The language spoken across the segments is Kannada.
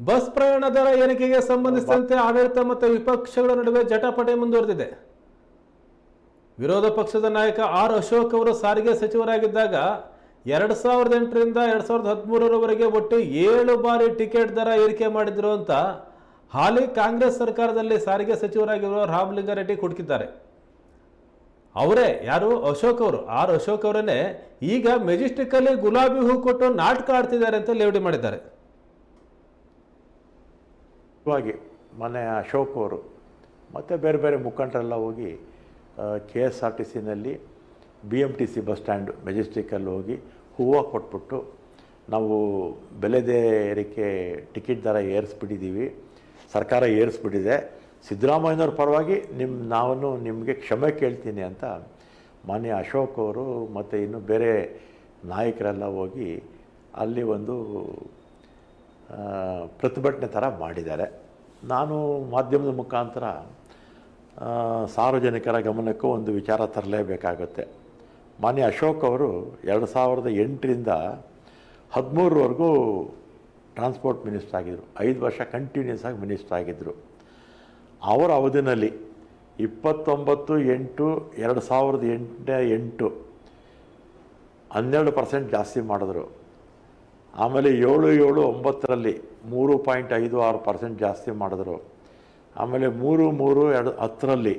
ಬಸ್ ಪ್ರಯಾಣ ದರ ಏರಿಕೆಗೆ ಸಂಬಂಧಿಸಿದಂತೆ ಆಡಳಿತ ಮತ್ತು ವಿಪಕ್ಷಗಳ ನಡುವೆ ಜಟಾಪಟಿ ಮುಂದುವರೆದಿದೆ. ವಿರೋಧ ಪಕ್ಷದ ನಾಯಕ ಆರ್ ಅಶೋಕ್ ಅವರು ಸಾರಿಗೆ ಸಚಿವರಾಗಿದ್ದಾಗ 2008ರಿಂದ 2013ರವರೆಗೆ ಒಟ್ಟು 7 ಬಾರಿ ಟಿಕೆಟ್ ದರ ಏರಿಕೆ ಮಾಡಿದ್ರು ಅಂತ ಹಾಲಿ ಕಾಂಗ್ರೆಸ್ ಸರ್ಕಾರದಲ್ಲಿ ಸಾರಿಗೆ ಸಚಿವರಾಗಿರುವ ರಾಮಲಿಂಗಾರೆಡ್ಡಿ ಕುಟುಕಿದ್ದಾರೆ. ಅವರೇ ಯಾರು ಅಶೋಕ್ ಅವರು, ಆರ್ ಅಶೋಕ್ ಅವರನ್ನೇ ಈಗ ಮೆಜೆಸ್ಟಿಕ್ ಅಲ್ಲಿ ಗುಲಾಬಿ ಹೂ ಕೊಟ್ಟು ನಾಟಕ ಆಡ್ತಿದ್ದಾರೆ ಅಂತ ಲೇವಡಿ ಮಾಡಿದ್ದಾರೆ. ಮೊನ್ನೆ ಅಶೋಕ್ ಅವರು ಮತ್ತು ಬೇರೆ ಬೇರೆ ಮುಖಂಡರೆಲ್ಲ ಹೋಗಿ KSRTCನಲ್ಲಿ BMTC ಬಸ್ ಸ್ಟ್ಯಾಂಡ್ ಮೆಜೆಸ್ಟಿಕ್ಕಲ್ಲಿ ಹೋಗಿ ಹೂವು ಕೊಟ್ಬಿಟ್ಟು ನಾವು ಬೆಲೆದೇ ಏರಿಕೆ ಟಿಕೆಟ್ ದರ ಏರಿಸ್ಬಿಟ್ಟಿದ್ದೀವಿ, ಸರ್ಕಾರ ಏರಿಸ್ಬಿಟ್ಟಿದೆ, ಸಿದ್ದರಾಮಯ್ಯನವ್ರ ಪರವಾಗಿ ನಾನು ನಿಮಗೆ ಕ್ಷಮೆ ಕೇಳ್ತೀನಿ ಅಂತ ಮಾನ್ಯ ಅಶೋಕ್ ಅವರು ಮತ್ತು ಇನ್ನು ಬೇರೆ ನಾಯಕರೆಲ್ಲ ಹೋಗಿ ಅಲ್ಲಿ ಒಂದು ಪ್ರತಿಭಟನೆ ಥರ ಮಾಡಿದ್ದಾರೆ. ನಾನು ಮಾಧ್ಯಮದ ಮುಖಾಂತರ ಸಾರ್ವಜನಿಕರ ಗಮನಕ್ಕೂ ಒಂದು ವಿಚಾರ ತರಲೇಬೇಕಾಗುತ್ತೆ. ಮಾನ್ಯ ಅಶೋಕ್ ಅವರು 2008ರಿಂದ 2013ವರೆಗೂ ಟ್ರಾನ್ಸ್ಪೋರ್ಟ್ ಮಿನಿಸ್ಟರ್ ಆಗಿದ್ದರು. 5 ವರ್ಷ ಕಂಟಿನ್ಯೂಸ್ ಆಗಿ ಮಿನಿಸ್ಟರ್ ಆಗಿದ್ದರು. ಅವರ ಅವಧಿನಲ್ಲಿ 29/8/2008 12% ಜಾಸ್ತಿ ಮಾಡಿದ್ರು. ಆಮೇಲೆ 7/7/9ರಲ್ಲಿ 3.56% ಜಾಸ್ತಿ ಮಾಡಿದ್ರು. ಆಮೇಲೆ 3/3/10ರಲ್ಲಿ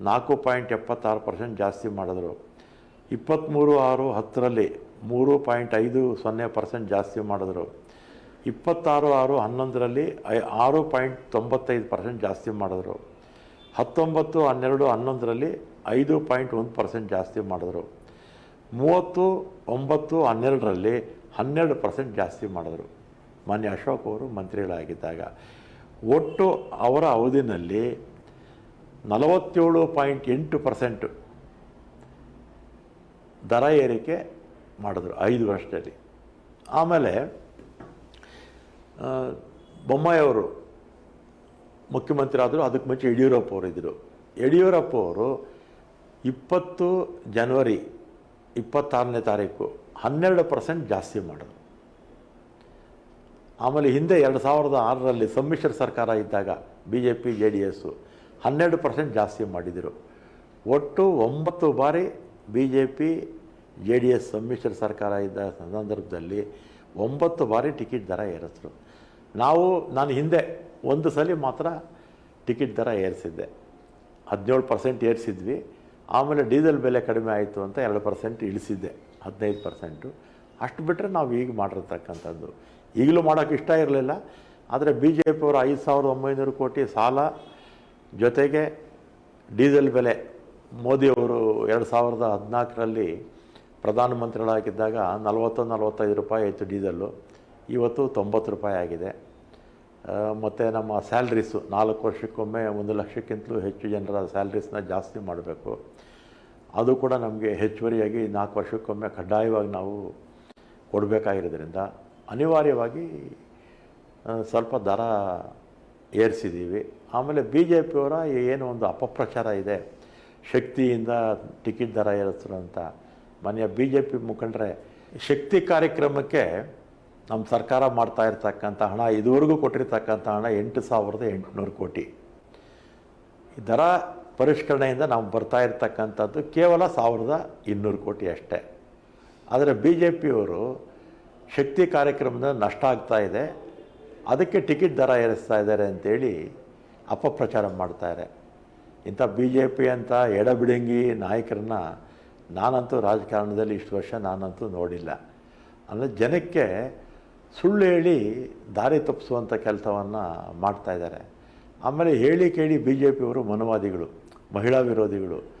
4.76% ಜಾಸ್ತಿ ಮಾಡಿದ್ರು. 23/6/10ರಲ್ಲಿ 3.50% ಜಾಸ್ತಿ ಮಾಡಿದ್ರು. 26/6/11ರಲ್ಲಿ 6.95% ಜಾಸ್ತಿ ಮಾಡಿದ್ರು. 19/12/11ರಲ್ಲಿ 5.1% ಜಾಸ್ತಿ ಮಾಡಿದ್ರು. 30/9/12ರಲ್ಲಿ 12% ಜಾಸ್ತಿ ಮಾಡಿದ್ರು. ಮಾನ್ಯ ಅಶೋಕ್ ಅವರು ಮಂತ್ರಿಗಳಾಗಿದ್ದಾಗ ಒಟ್ಟು ಅವರ ಅವಧಿನಲ್ಲಿ 47.8% ದರ ಏರಿಕೆ ಮಾಡಿದ್ರು 5 ವರ್ಷದಲ್ಲಿ. ಆಮೇಲೆ ಬೊಮ್ಮಾಯಿ ಅವರು ಮುಖ್ಯಮಂತ್ರಿ ಆದರು. ಅದಕ್ಕೆ ಮುಂಚೆ ಯಡಿಯೂರಪ್ಪ ಅವರು ಇದ್ದರು. ಯಡಿಯೂರಪ್ಪ ಅವರು 20 ಜನವರಿ 26ನೇ ತಾರೀಕು 12% ಜಾಸ್ತಿ ಮಾಡಿದ್ರು. ಆಮೇಲೆ ಹಿಂದೆ 2006ರಲ್ಲಿ ಸಮ್ಮಿಶ್ರ ಸರ್ಕಾರ ಇದ್ದಾಗ BJP JDS 12% ಜಾಸ್ತಿ ಮಾಡಿದರು. ಒಟ್ಟು 9 ಬಾರಿ BJP JDS ಸಮ್ಮಿಶ್ರ ಸರ್ಕಾರ ಇದ್ದ ಸಂದರ್ಭದಲ್ಲಿ 9 ಬಾರಿ ಟಿಕೆಟ್ ದರ ಏರಿಸಿದ್ರು. ನಾನು ಹಿಂದೆ ಒಂದು ಸಲ ಮಾತ್ರ ಟಿಕೆಟ್ ದರ ಏರಿಸಿದ್ದೆ, 17% ಏರಿಸಿದ್ವಿ. ಆಮೇಲೆ ಡೀಸೆಲ್ ಬೆಲೆ ಕಡಿಮೆ ಆಯಿತು ಅಂತ 2% ಇಳಿಸಿದ್ದೆ, 15%. ಅಷ್ಟು ಬಿಟ್ಟರೆ ನಾವು ಈಗ ಮಾಡಿರ್ತಕ್ಕಂಥದ್ದು. ಈಗಲೂ ಮಾಡೋಕ್ಕೆ ಇಷ್ಟ ಇರಲಿಲ್ಲ. ಆದರೆ BJP ಅವರು 5,900 ಕೋಟಿ ಸಾಲ ಜೊತೆಗೆ ಡೀಸೆಲ್ ಬೆಲೆ ಮೋದಿಯವರು 2014ರಲ್ಲಿ ಪ್ರಧಾನಮಂತ್ರಿಗಳಾಗಿದ್ದಾಗ 40-45 ರೂಪಾಯಿ ಆಯಿತು ಡೀಸೆಲ್ಲು. ಇವತ್ತು 90 ರೂಪಾಯಿ ಆಗಿದೆ. ಮತ್ತು ನಮ್ಮ ಸ್ಯಾಲ್ರೀಸು 4 ವರ್ಷಕ್ಕೊಮ್ಮೆ 1 ಲಕ್ಷಕ್ಕಿಂತಲೂ ಹೆಚ್ಚು ಜನರ ಸ್ಯಾಲ್ರೀಸ್ನ ಜಾಸ್ತಿ ಮಾಡಬೇಕು. ಅದು ಕೂಡ ನಮಗೆ ಹೆಚ್ಚುವರಿಯಾಗಿ 4 ವರ್ಷಕ್ಕೊಮ್ಮೆ ಕಡ್ಡಾಯವಾಗಿ ನಾವು ಕೊಡಬೇಕಾಗಿರೋದ್ರಿಂದ ಅನಿವಾರ್ಯವಾಗಿ ಸ್ವಲ್ಪ ದರ ಏರಿಸಿದ್ದೀವಿ. ಆಮೇಲೆ BJP ಅವರ ಏನು ಒಂದು ಅಪಪ್ರಚಾರ ಇದೆ, ಶಕ್ತಿಯಿಂದ ಟಿಕೆಟ್ ದರ ಏರಿಸಿದ್ರು ಅಂತ. ಮಾನ್ಯ BJP ಮುಖಂಡರೆ, ಶಕ್ತಿ ಕಾರ್ಯಕ್ರಮಕ್ಕೆ ನಮ್ಮ ಸರ್ಕಾರ ಮಾಡ್ತಾ ಇರ್ತಕ್ಕಂಥ ಹಣ, ಇದುವರೆಗೂ ಕೊಟ್ಟಿರ್ತಕ್ಕಂಥ ಹಣ 8,800 ಕೋಟಿ. ಈ ದರ ಪರಿಷ್ಕರಣೆಯಿಂದ ನಾವು ಬರ್ತಾ ಇರ್ತಕ್ಕಂಥದ್ದು ಕೇವಲ 1,200 ಕೋಟಿ ಅಷ್ಟೇ. ಆದರೆ BJP ಅವರು ಶಕ್ತಿ ಕಾರ್ಯಕ್ರಮದ ನಷ್ಟ ಆಗ್ತಾ ಇದೆ, ಅದಕ್ಕೆ ಟಿಕೆಟ್ ದರ ಏರಿಸ್ತಾ ಇದ್ದಾರೆ ಅಂಥೇಳಿ ಅಪಪ್ರಚಾರ ಮಾಡ್ತಾರೆ. ಇಂಥ BJP ಅಂತ ಎಡಬಿಡಂಗಿ ನಾಯಕರನ್ನ ನಾನಂತೂ ರಾಜಕಾರಣದಲ್ಲಿ ಇಷ್ಟು ವರ್ಷ ನಾನಂತೂ ನೋಡಿಲ್ಲ. ಅಂದರೆ ಜನಕ್ಕೆ ಸುಳ್ಳು ಹೇಳಿ ದಾರಿ ತಪ್ಪಿಸುವಂಥ ಕೆಲಸವನ್ನು ಮಾಡ್ತಾಯಿದ್ದಾರೆ. ಆಮೇಲೆ ಹೇಳಿ ಕೇಳಿ BJP ಅವರು ಮನುವಾದಿಗಳು, ಮಹಿಳಾ ವಿರೋಧಿಗಳು,